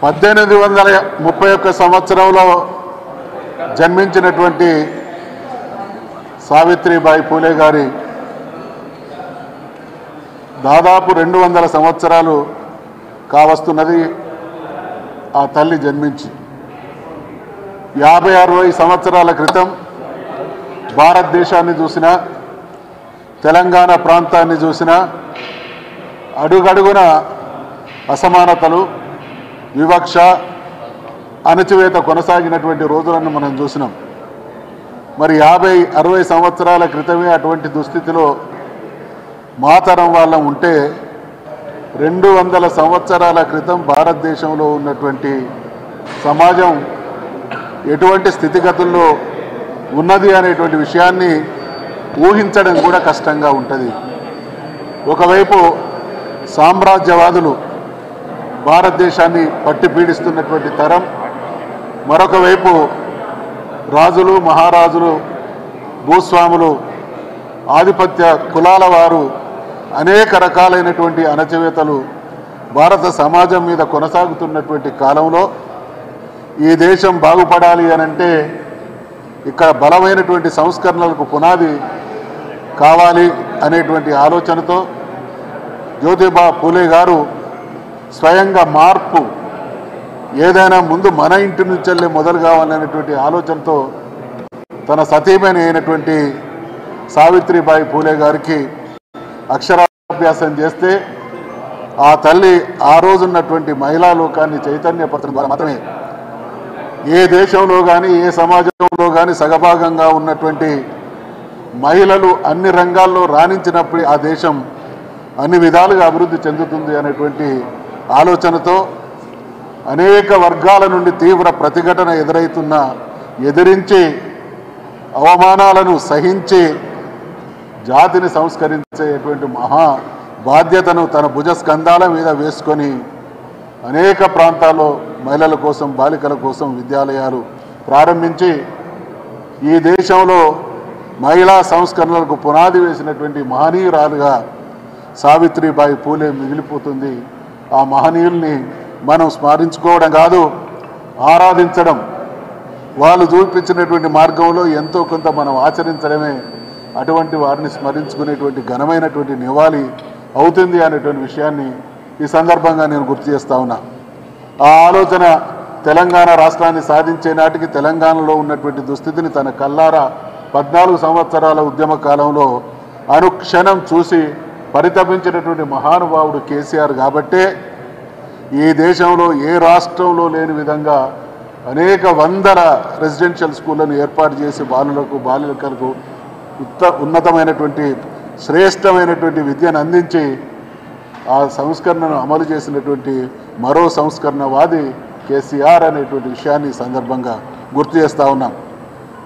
1831 సంవత్సరంలో జన్మించినటువంటి సావిత్రిబాయి పూలే గారి దాదాపు 200 సంవత్సరాలు కావస్తున్నది ఆ తల్లి జన్మించి. 50-60 సంవత్సరాల క్రితం భారతదేశాన్ని చూసినా, తెలంగాణ ప్రాంతాన్ని చూసినా అడుగడుగున అసమానతలు, వివక్ష, అణచివేత కొనసాగినటువంటి రోజులను మనం చూసినాం. మరి 50-60 సంవత్సరాల క్రితమే అటువంటి దుస్థితిలో మాతరం వాళ్ళం ఉంటే 200 సంవత్సరాల క్రితం భారతదేశంలో ఉన్నటువంటి సమాజం ఎటువంటి స్థితిగతుల్లో ఉన్నది అనేటువంటి విషయాన్ని ఊహించడం కూడా కష్టంగా ఉంటుంది. ఒకవైపు సామ్రాజ్యవాదులు భారతదేశాన్ని పట్టి పీడిస్తున్నటువంటి తరం, మరొక వైపు రాజులు, మహారాజులు, భూస్వాములు, ఆధిపత్య కులాల వారు అనేక రకాలైనటువంటి అణచివేతలు భారత సమాజం మీద కొనసాగుతున్నటువంటి కాలంలో ఈ దేశం బాగుపడాలి అనంటే ఇక్కడ బలమైనటువంటి సంస్కరణలకు పునాది కావాలి అనేటువంటి ఆలోచనతో జ్యోతిబా పూలే గారు స్వయంగా మార్పు ఏదైనా ముందు మన ఇంటి నుంచెల్లే మొదలు కావాలనేటువంటి ఆలోచనతో తన సతీమణి అయినటువంటి సావిత్రిబాయి పూలే గారికి అక్షరాభ్యాసం చేస్తే ఆ తల్లి ఆ రోజున్నటువంటి మహిళా లోకాన్ని చైతన్యపరచడం ద్వారా మాత్రమే ఏ దేశంలో కానీ ఏ సమాజంలో కానీ సగభాగంగా ఉన్నటువంటి మహిళలు అన్ని రంగాల్లో రాణించినప్పుడు ఆ దేశం అన్ని విధాలుగా అభివృద్ధి చెందుతుంది అనేటువంటి ఆలోచనతో అనేక వర్గాల నుండి తీవ్ర ప్రతిఘటన ఎదిరించి అవమానాలను సహించి జాతిని సంస్కరించేటువంటి మహా బాధ్యతను తన భుజస్కంధాల మీద వేసుకొని అనేక ప్రాంతాల్లో మహిళల కోసం, బాలికల కోసం విద్యాలయాలు ప్రారంభించి ఈ దేశంలో మహిళా సంస్కరణలకు పునాది వేసినటువంటి మహనీయురాలుగా సావిత్రిబాయి పూలే మిగిలిపోతుంది. ఆ మహనీయుల్ని మనం స్మరించుకోవడం కాదు, ఆరాధించడం, వాళ్ళు చూపించినటువంటి మార్గంలో ఎంతో కొంత మనం ఆచరించడమే అటువంటి వారిని స్మరించుకునేటువంటి ఘనమైనటువంటి నివాళి అవుతుంది అనేటువంటి విషయాన్ని ఈ సందర్భంగా నేను గుర్తు చేస్తా ఉన్నా. ఆ ఆలోచన తెలంగాణ రాష్ట్రాన్ని సాధించే నాటికి తెలంగాణలో ఉన్నటువంటి దుస్థితిని తన కల్లారా 14 సంవత్సరాల ఉద్యమ కాలంలో అనుక్షణం చూసి పరితపించినటువంటి మహానుభావుడు కేసీఆర్ కాబట్టే ఈ దేశంలో ఏ రాష్ట్రంలో లేని విధంగా అనేక వందల రెసిడెన్షియల్ స్కూళ్లను ఏర్పాటు చేసి బాలులకు, బాలికలకు ఉన్నతమైనటువంటి శ్రేష్టమైనటువంటి విద్యను అందించి ఆ సంస్కరణను అమలు చేసినటువంటి మరో సంస్కరణవాది కేసీఆర్ అనేటువంటి విషయాన్ని సందర్భంగా గుర్తు చేస్తూ ఉన్నాం.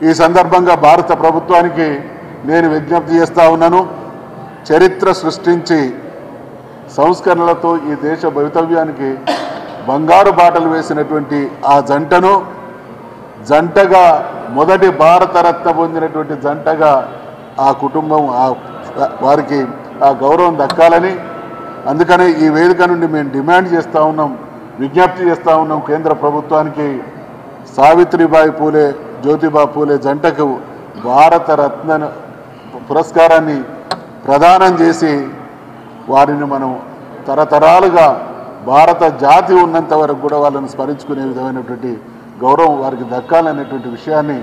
ఈ సందర్భంగా భారత ప్రభుత్వానికి నేను విజ్ఞప్తి చేస్తూ ఉన్నాను, చరిత్ర సృష్టించి సంస్కరణలతో ఈ దేశ భవితవ్యానికి బంగారు బాటలు వేసినటువంటి ఆ జంటగా మొదటి భారతరత్న పొందినటువంటి జంటగా ఆ కుటుంబం వారికి ఆ గౌరవం దక్కాలని, అందుకనే ఈ వేదిక నుండి మేము డిమాండ్ చేస్తూ ఉన్నాం, విజ్ఞప్తి చేస్తూ ఉన్నాం కేంద్ర ప్రభుత్వానికి, సావిత్రిబాయి పూలే, జ్యోతిబా పూలే జంటకు భారతరత్న పురస్కారాన్ని ప్రదానం చేసి వారిని మనం తరతరాలుగా భారత జాతి ఉన్నంత వరకు కూడా వాళ్ళని స్మరించుకునే విధమైనటువంటి గౌరవం వారికి దక్కాలనేటువంటి విషయాన్ని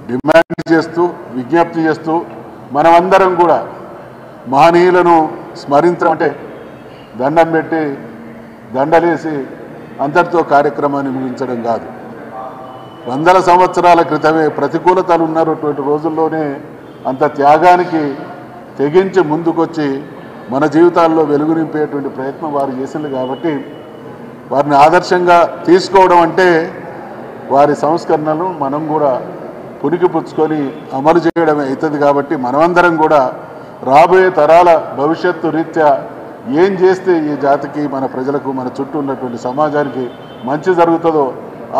డిమాండ్ చేస్తూ, విజ్ఞప్తి చేస్తూ, మనమందరం కూడా మహనీయులను స్మరించడం అంటే దండం పెట్టి దండలేసి అంతటితో కార్యక్రమాన్ని ముగించడం కాదు. 100 సంవత్సరాల క్రితమే ప్రతికూలతలు ఉన్నటువంటి రోజుల్లోనే అంత త్యాగానికి తెగించి ముందుకొచ్చి మన జీవితాల్లో వెలుగు నింపేటువంటి ప్రయత్నం వారు చేసింది కాబట్టి వారిని ఆదర్శంగా తీసుకోవడం అంటే వారి సంస్కరణలు మనం కూడా పుణికిపుచ్చుకొని అమలు చేయడమే అవుతుంది. కాబట్టి మనమందరం కూడా రాబోయే తరాల భవిష్యత్తు రీత్యా ఏం చేస్తే ఈ జాతికి, మన ప్రజలకు, మన చుట్టూ ఉన్నటువంటి సమాజానికి మంచి జరుగుతుందో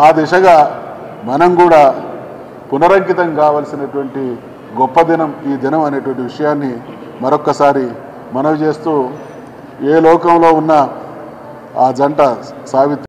ఆ దిశగా మనం కూడా పునరంకితం కావాల్సినటువంటి గొప్ప దినం ఈ దినం అనేటువంటి విషయాన్ని మరొక్కసారి మనవి చేస్తూ, ఏ లోకంలో ఉన్న ఆ జంట సావిత్రి